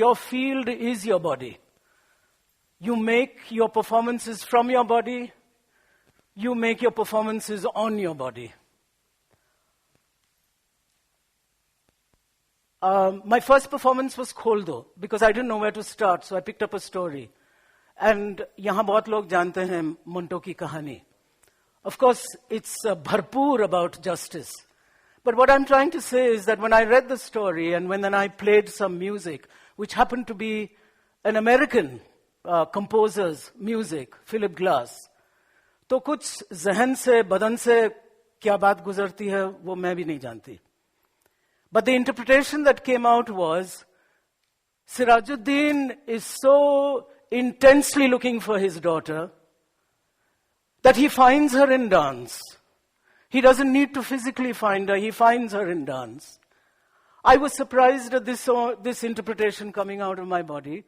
Your field is your body. You make your performances from your body. You make your performances on your body. My first performance was Kholdo, because I didn't know where to start, so I picked up a story. And यहाँ बहुत लोग जानते हैं मुंटो की कहानी. Of course, it's bharpoor about justice. But what I'm trying to say is that when I read the story and when then I played some music, which happened to be an American composer's music, Philip Glass, तो कुछ जहन से, बदन से क्या बात गुजरती है, वो मैं भी नहीं जानती. But the interpretation that came out was, Sirajuddin is so intensely looking for his daughter that he finds her in dance. He doesn't need to physically find her, he finds her in dance. I was surprised at this interpretation coming out of my body.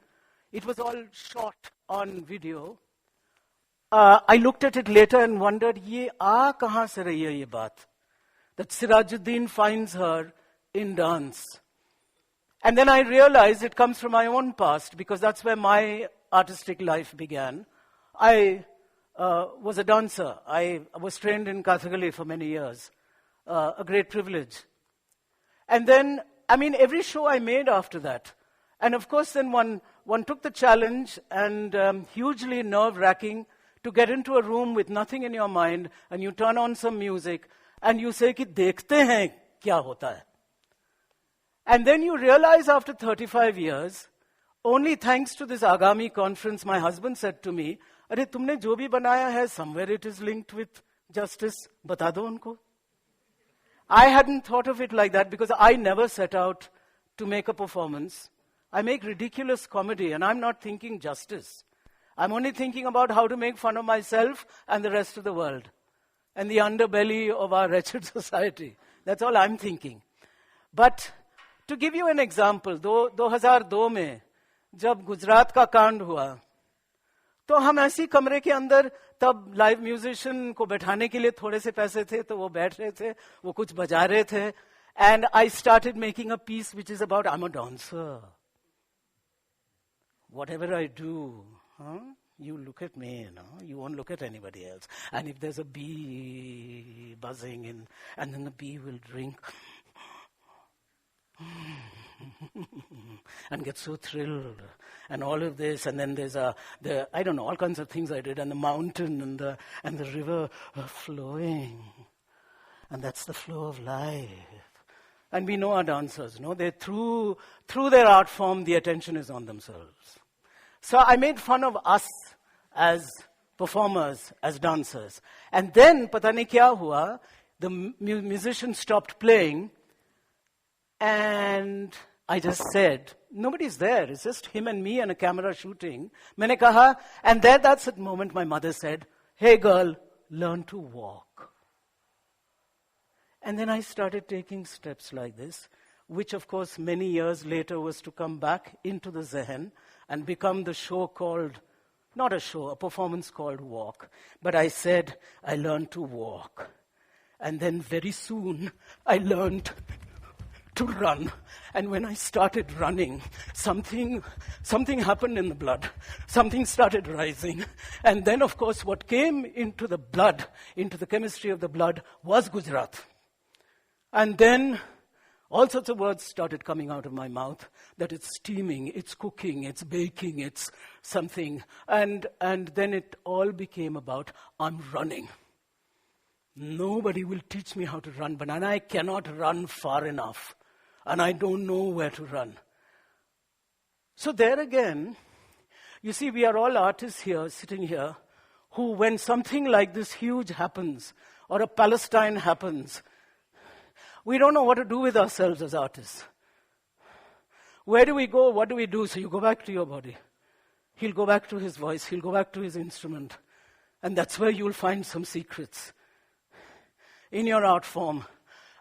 It was all shot on video. I looked at it later and wondered, ye aa kahan se rahi hai ye baat? That Sirajuddin finds her in dance. And then I realized it comes from my own past, because that's where my artistic life began. I was a dancer. I was trained in Kathakali for many years. A great privilege. And then, every show I made after that. And of course, then one took the challenge, and hugely nerve-wracking, to get into a room with nothing in your mind, and you turn on some music, and you say, ki dekhte hain kya hota hai. And then you realize after 35 years, only thanks to this Agami conference, my husband said to me, Arey, tumne jo bhi banaya hai, somewhere it is linked with justice, bata do unko. I hadn't thought of it like that, because I never set out to make a performance. I make ridiculous comedy, and I'm not thinking justice. I'm only thinking about how to make fun of myself and the rest of the world, and the underbelly of our wretched society. That's all I'm thinking. But to give you an example, 2002 में जब गुजरात का कांड हुआ, तो हम ऐसी कमरे के अंदर, तब लाइव म्यूजिशियन को बैठाने के लिए थोड़े से पैसे थे, तो वो बैठ रहे थे, वो कुछ बजा रहे थे. And I started making a piece which is about, I'm a dancer. Whatever I do, you look at me, you won't look at anybody else. And if there's a bee buzzing in, and then the bee will drink and get so thrilled, and all of this, and then there's I don't know, all kinds of things I did, and the mountain and the river flowing, and that's the flow of life. And we know our dancers, they through their art form, the attention is on themselves. So I made fun of us as performers, as dancers. And then, pata nahi kya hua, the musician stopped playing, and I just said, nobody's there, it's just him and me and a camera shooting. Maine kaha, and that's the moment my mother said, hey girl, learn to walk. And then I started taking steps like this, which of course many years later was to come back into the Zehen and become the show called, not a show, a performance called Walk. But I said, I learned to walk. And then very soon, I learned to run. And when I started running, something happened in the blood. Something started rising. And then, of course, what came into the blood, into the chemistry of the blood, was Gujarat. And then all sorts of words started coming out of my mouth, that it's steaming, it's cooking, it's baking, it's something. And then it all became about, I'm running. Nobody will teach me how to run, but I cannot run far enough. And I don't know where to run. So there again, you see, we are all artists here, sitting here, who when something like this huge happens, or a Palestine happens, we don't know what to do with ourselves as artists. Where do we go? What do we do? So you go back to your body. He'll go back to his voice. He'll go back to his instrument. And that's where you'll find some secrets in your art form.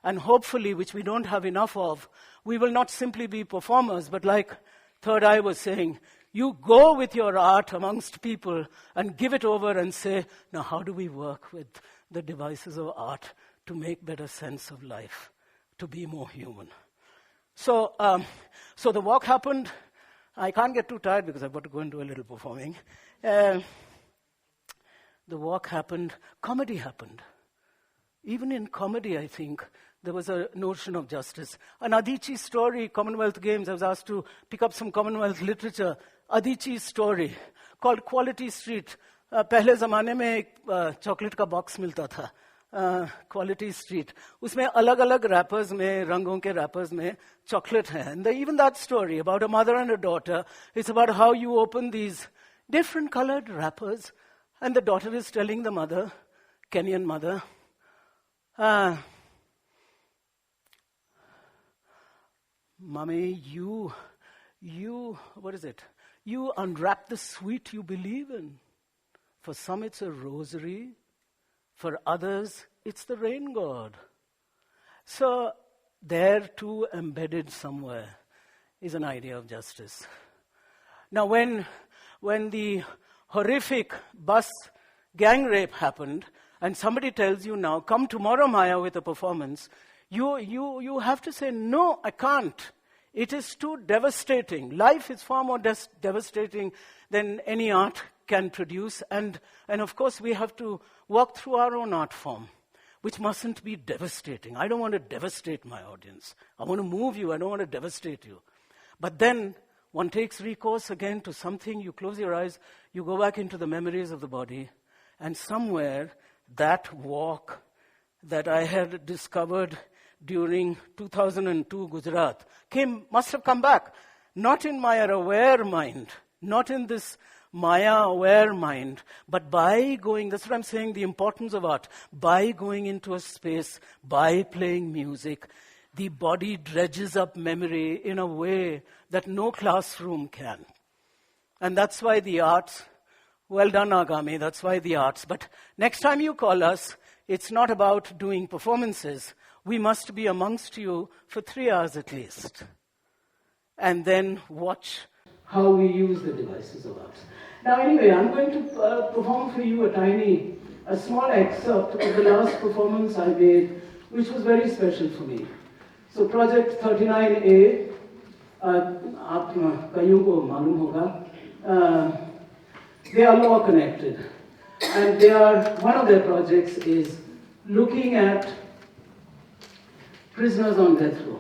And hopefully, which we don't have enough of, we will not simply be performers, but like Third Eye was saying, you go with your art amongst people and give it over and say, now how do we work with the devices of art to make better sense of life, to be more human? So the walk happened. I can't get too tired because I've got to go and do a little performing. The walk happened. Comedy happened. Even in comedy, I think, there was a notion of justice. An Adichie story, Commonwealth Games, I was asked to pick up some Commonwealth literature. Adichie's story called Quality Street. पहले ज़माने में एक chocolate का box मिलता था, quality street. उसमें अलग-अलग rappers में, रंगों के रैपर्स में चॉकलेट हैं. And even that story about a mother and a daughter, it's about how you open these different colored wrappers, and the daughter is telling the mother, Kenyan mother, Mommy, you, what is it? You unwrap the sweet you believe in. For some it's a rosary. For others, it's the rain god. So there too, embedded somewhere, is an idea of justice. Now when the horrific bus gang rape happened, and somebody tells you now, come tomorrow, Maya, with a performance, you have to say, no, I can't. It is too devastating. Life is far more devastating than any art can produce. And of course, we have to walk through our own art form, which mustn't be devastating. I don't want to devastate my audience. I want to move you. I don't want to devastate you. But then one takes recourse again to something. You close your eyes. You go back into the memories of the body. And somewhere, that walk that I had discovered during 2002 Gujarat must have come back. Not in my aware mind, not in this Maya aware mind, but by going, that's what I'm saying, the importance of art, by going into a space, by playing music, the body dredges up memory in a way that no classroom can. And that's why the arts, well done Agami, that's why the arts. But next time you call us, it's not about doing performances. We must be amongst you for 3 hours at least. And then watch how we use the devices of art. Now anyway, I'm going to perform for you a small excerpt of the last performance I made, which was very special for me. So Project 39A, आप कईयों को मालूम होगा, they are law connected. And one of their projects is looking at prisoners on death row.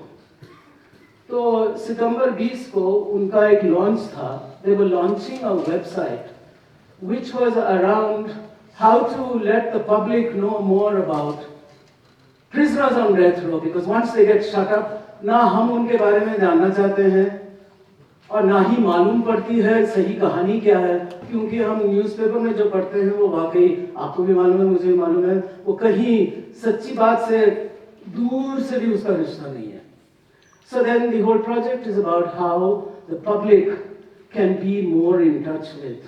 तो सितंबर 20 को उनका एक launch था. They were launching a website which was around how to let the public know more about prisoners on death row, because once they get shut up, ना हम उनके बारे में जानना चाहते हैं और ना ही मालूम पड़ती है सही कहानी क्या है, क्योंकि हम न्यूज़पेपर में जो पढ़ते हैं वो वाकई आपको भी मालूम है, मुझे भी मालूम है, वो कहीं सच्ची बात से दूर से भी उसका रिश्ता नहीं है. So then the whole project is about how the public can be more in touch with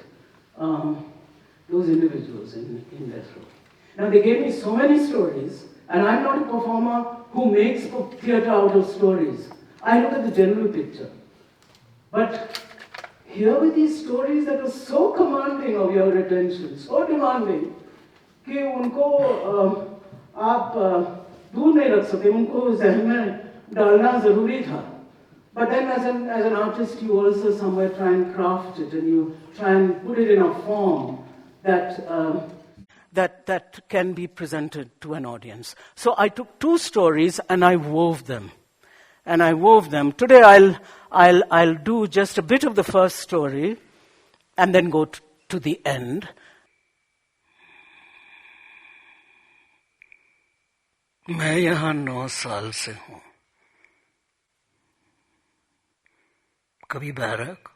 those individuals in death row. Now they gave me so many stories, and I'm not a performer who makes theatre out of stories. I look at the general picture. But here were these stories that were so commanding of your attention, so demanding, कि उनको आप दूर नहीं रख सके, उनको ज़हन में डालना ज़रूरी था. But then as an artist, you also somewhere try and craft it, and you try and put it in a form that can be presented to an audience. So I took 2 stories and I wove them. Today I'll do just a bit of the first story and then go to the end. मैं यहाँ 9 साल से हूँ. कभी barrack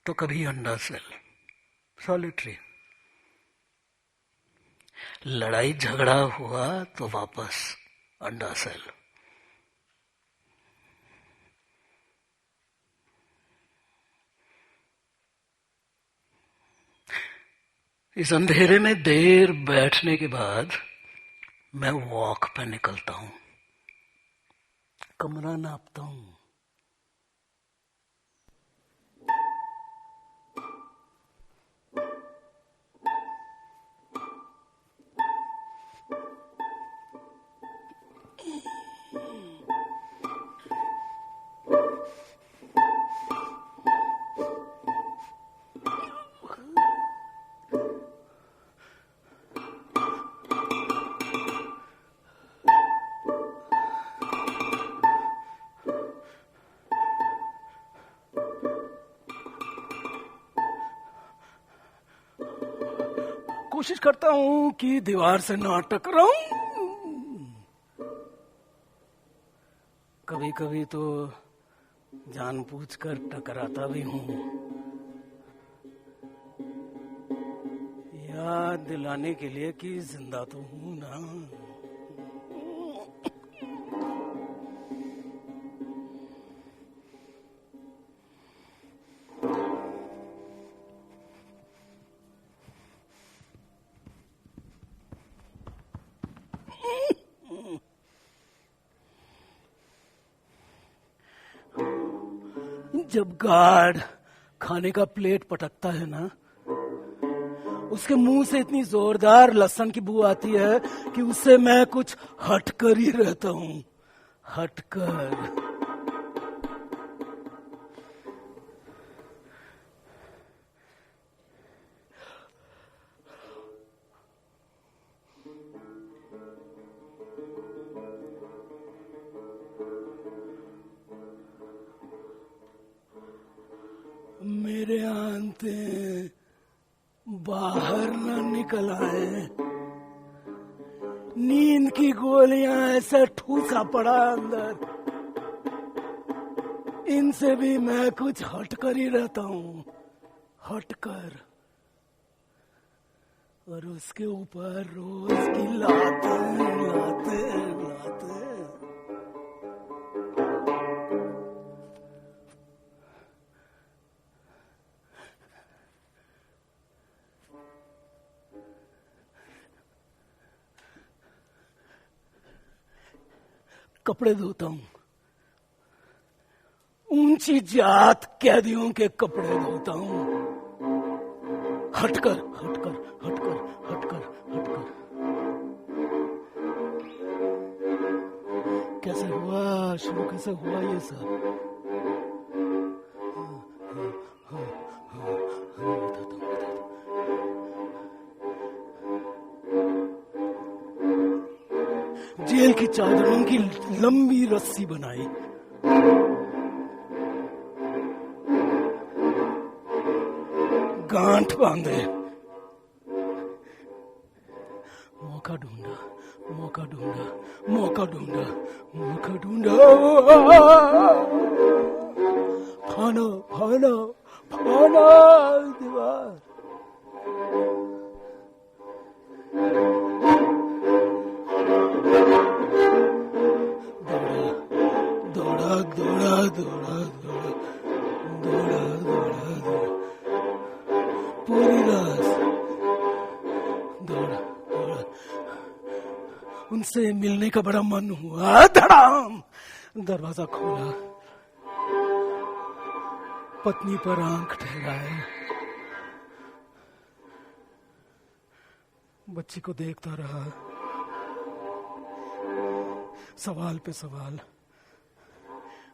तो कभी अंडा cell, solitary. लड़ाई झगड़ा हुआ तो वापस अंडा सेल. इस अंधेरे में देर बैठने के बाद मैं वॉक पे निकलता हूं, कमरा नापता हूं. कोशिश करता हूं कि दीवार से ना टकराऊं। कभी कभी तो जानबूझकर टकराता भी हूं, याद दिलाने के लिए कि जिंदा तो हूं ना। जब गार्ड खाने का प्लेट पटकता है ना, उसके मुंह से इतनी जोरदार लहसुन की बू आती है कि उससे मैं कुछ हटकर ही रहता हूं, हटकर। मेरे आंते बाहर न निकल आए, नींद की गोलियां ऐसा ठूसा पड़ा अंदर, इनसे भी मैं कुछ हटकर ही रहता हूं, हटकर। और उसके ऊपर रोज की लातें लातें लातें। कपड़े धोता हूं, ऊंची जात कैदियों के कपड़े धोता हूं, हटकर हटकर हटकर हटकर हटकर। कैसे हुआ शुरू, कैसे हुआ ये सब? जेल की चादरों की लंबी रस्सी बनाई, गांठ बांधे, मौका ढूंढा, मौका ढूंढा, मौका ढूंढा, मौका ढूंढा। फाना फाना फाना दीवार। दौड़ा दौड़ा दौड़ा दौड़ा दौड़ा दौड़ा दौड़ा पूरी रात दौड़ा दौड़ा। उनसे मिलने का बड़ा मन हुआ, धड़ाम दरवाजा खोला, पत्नी पर आंख ठहराए, बच्ची को देखता रहा, सवाल पे सवाल।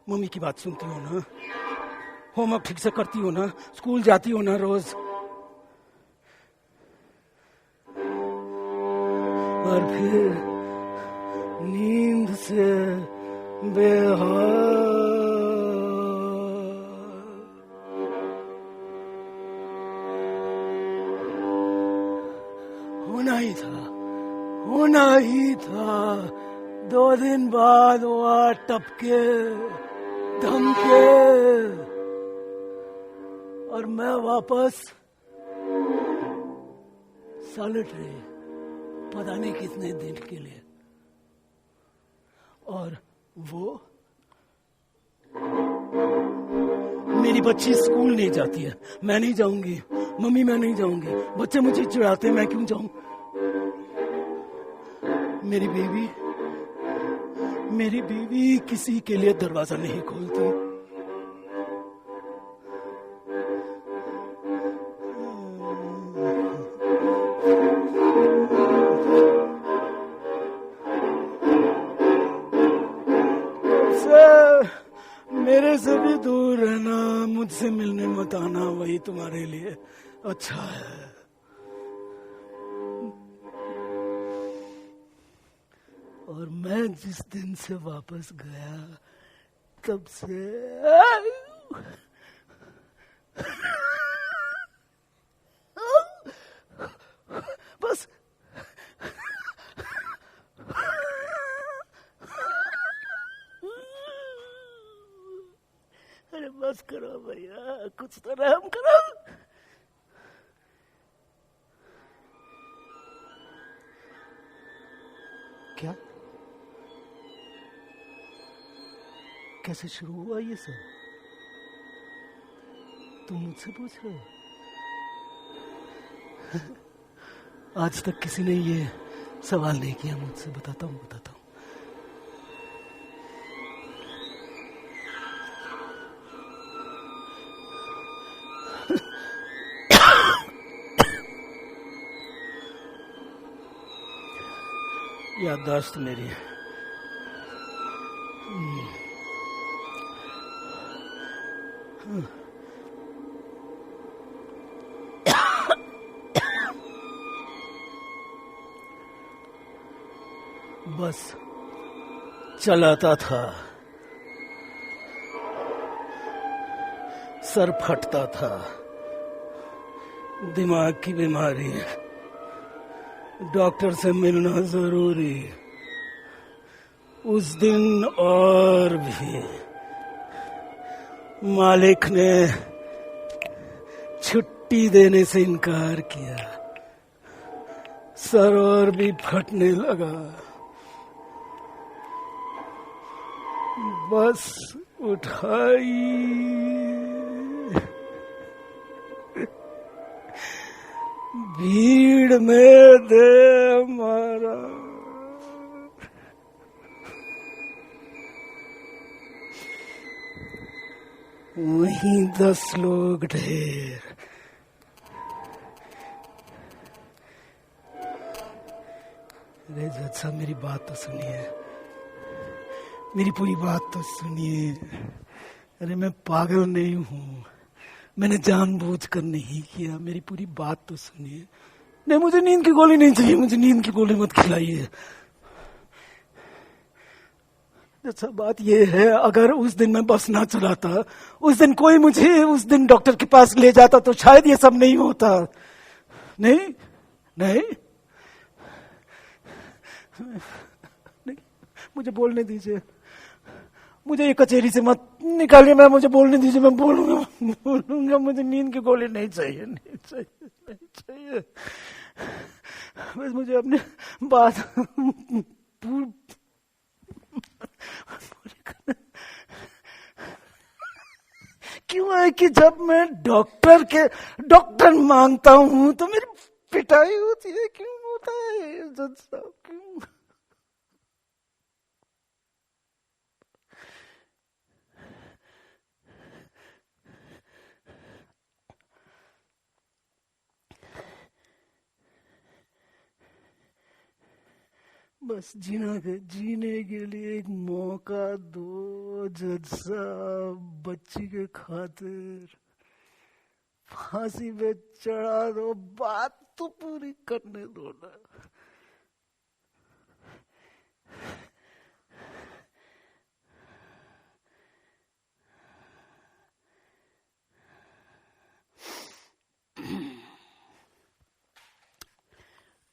मम्मी की बात सुनती हो ना? होमवर्क ठीक से करती हो ना? स्कूल जाती हो ना रोज? और फिर नींद से बेहाल। होना ही था, होना ही था। 2 दिन बाद वो टपके धमके और मैं वापस सॉलिटरी, पता नहीं कितने दिन के लिए। और वो मेरी बच्ची स्कूल नहीं जाती है, मैं नहीं जाऊंगी, मम्मी मैं नहीं जाऊंगी, बच्चे मुझे चिढ़ाते, मैं क्यों जाऊं? मेरी बीवी किसी के लिए दरवाजा नहीं खोलती। मेरे से भी दूर रहना, मुझसे मिलने मत आना, वही तुम्हारे लिए अच्छा है। और मैं जिस दिन से वापस गया तब से बस करो भैया, कुछ तो रहम करो। क्या कैसे शुरू हुआ ये सब? तुम मुझसे पूछ रहे हो? आज तक किसी ने ये सवाल नहीं किया मुझसे। बताता हूँ। याददाश्त मेरी है। बस चलाता था, सर फटता था, दिमाग की बीमारी, डॉक्टर से मिलना जरूरी। उस दिन और भी मालिक ने छुट्टी देने से इनकार किया। सर और भी फटने लगा। बस उठाई, भीड़ में दे मारा। वहीं 10 लोग ढेर। अरे जज साहब, मेरी बात तो सुनिए, मेरी पूरी बात तो सुनिए। अरे मैं पागल नहीं हूँ, मैंने जानबूझकर नहीं किया। मेरी पूरी बात तो सुनिए। नहीं, मुझे नींद की गोली नहीं चाहिए, मुझे नींद की गोली मत खिलाइए। अच्छा, बात यह है, अगर उस दिन मैं बस ना चलाता, उस दिन कोई मुझे उस दिन डॉक्टर के पास ले जाता, तो शायद ये सब नहीं होता। नहीं, मुझे बोलने दीजिए। मुझे ये कचहरी से मत निकालिए। मुझे बोलने दीजिए, मैं बोलूंगा। मुझे नींद की गोली नहीं चाहिए। बस मुझे अपनी बात पूरी करना। क्यों है कि जब मैं डॉक्टर मांगता हूं तो मेरी पिटाई होती है? क्यों होता है जज साहब? क्यों? बस जीने के लिए एक मौका दो जज साहब। बच्ची के खातिर फांसी पे चढ़ा दो, बात तो पूरी करने दो ना।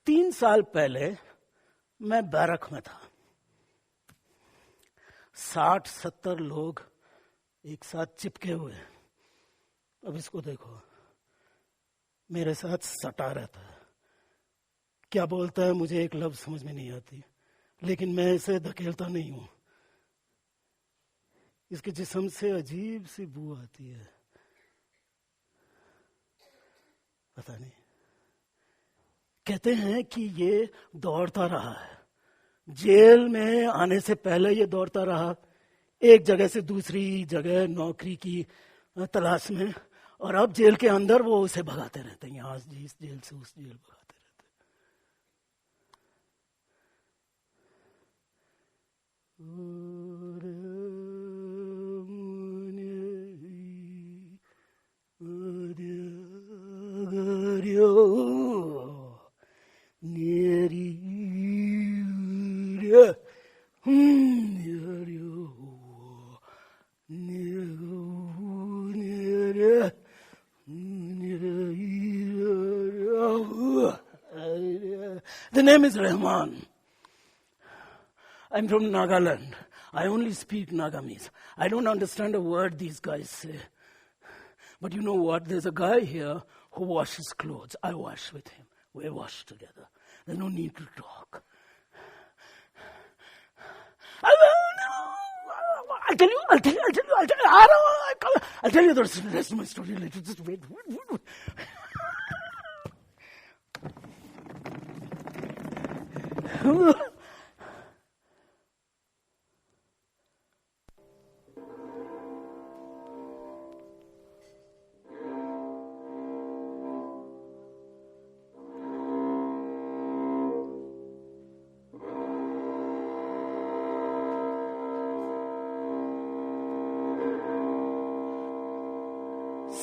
तीन साल पहले मैं बैरक में था। 60-70 लोग एक साथ चिपके हुए। अब इसको देखो, मेरे साथ सटा रहता है। क्या बोलता है मुझे एक लफ्ज समझ में नहीं आती, लेकिन मैं इसे धकेलता नहीं हूं। इसके जिस्म से अजीब सी बू आती है, पता नहीं। कहते हैं कि ये दौड़ता रहा है। जेल में आने से पहले ये दौड़ता रहा, एक जगह से दूसरी जगह नौकरी की तलाश में। और अब जेल के अंदर वो उसे भगाते रहते हैं, यहाँ इस जेल से उस जेल भगाते The name is Rahman. I'm from Nagaland. I only speak Nagamese. I don't understand a word these guys say. But you know what? There's a guy here who washes clothes. I wash with him. We wash together. There's no need to talk. I'll tell you. I'll tell you the rest of my story later. Just wait.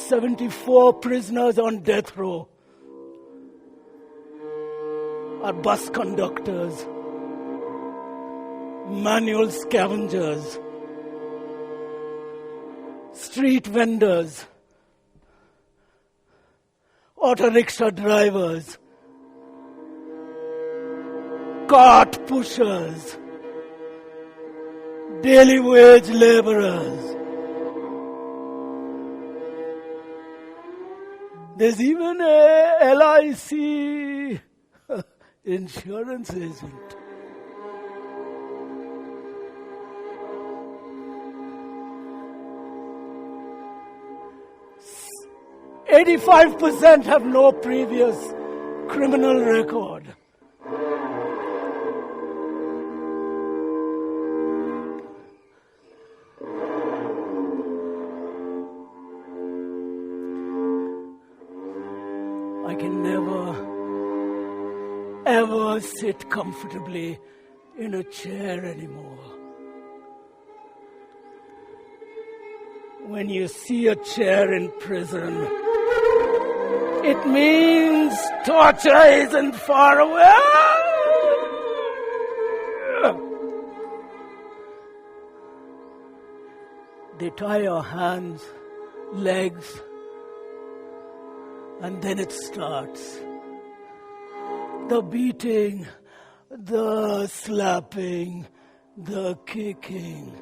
74 prisoners on death row are bus conductors, manual scavengers, street vendors, auto rickshaw drivers, cart pushers, daily wage laborers. There's even a LIC insurance agent. %85 have no previous criminal record. I can never, ever sit comfortably in a chair anymore. When you see a chair in prison, it means torture isn't far away. They tie your hands, legs, and then it starts. The beating, the slapping, the kicking,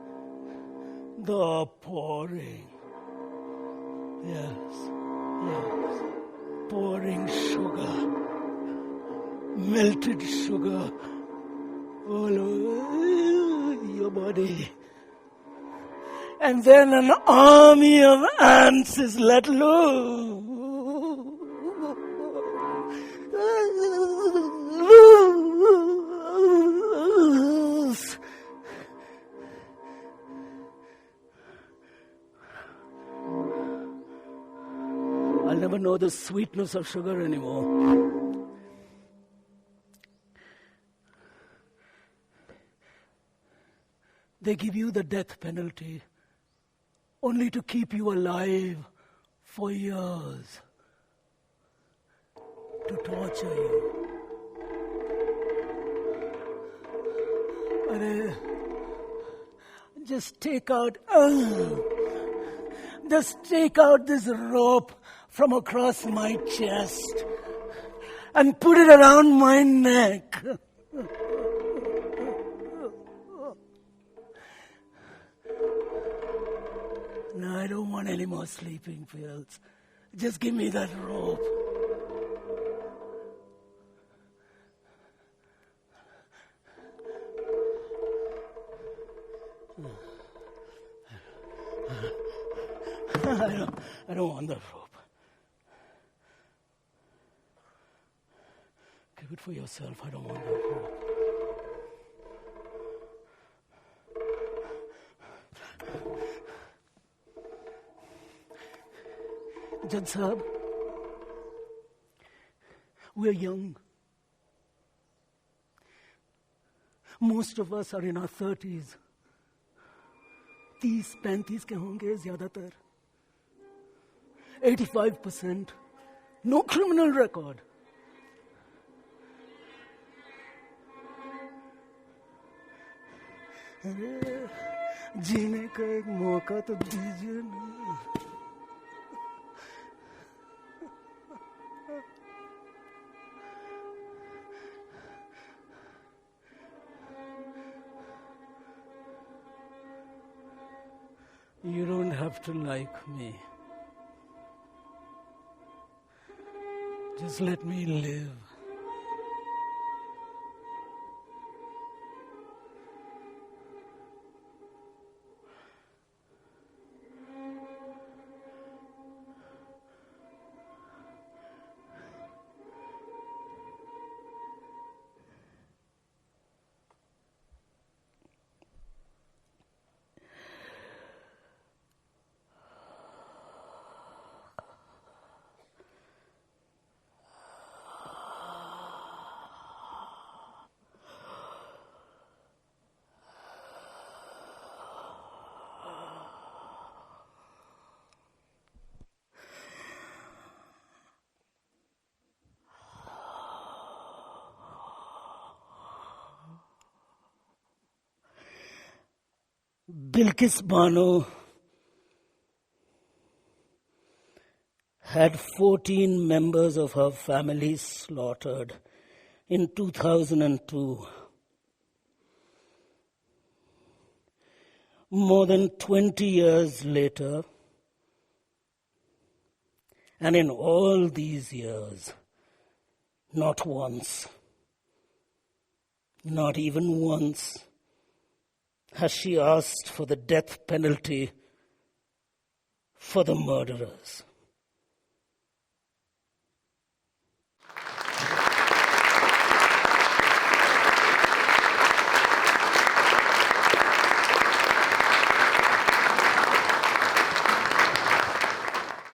the pouring. Yes. Pouring sugar, melted sugar all over your body. And then an army of ants is let loose. I'll never know the sweetness of sugar anymore. They give you the death penalty only to keep you alive for years, to torture you. Just take out this rope from across my chest and put it around my neck. No, I don't want any more sleeping pills. Just give me that rope. I don't want that rope. Keep it for yourself. I don't want that rope. Judge Sahab, we're young. Most of us are in our 30s. 30-35 के होंगे ज़्यादातर. 85%. No criminal record. अरे जीने का एक मौका तो दीजिए ना. You don't have to like me. Just let me live. Bilkis Bano had 14 members of her family slaughtered in 2002. More than 20 years later, and in all these years, not once, not even once, has she asked for the death penalty for the murderers.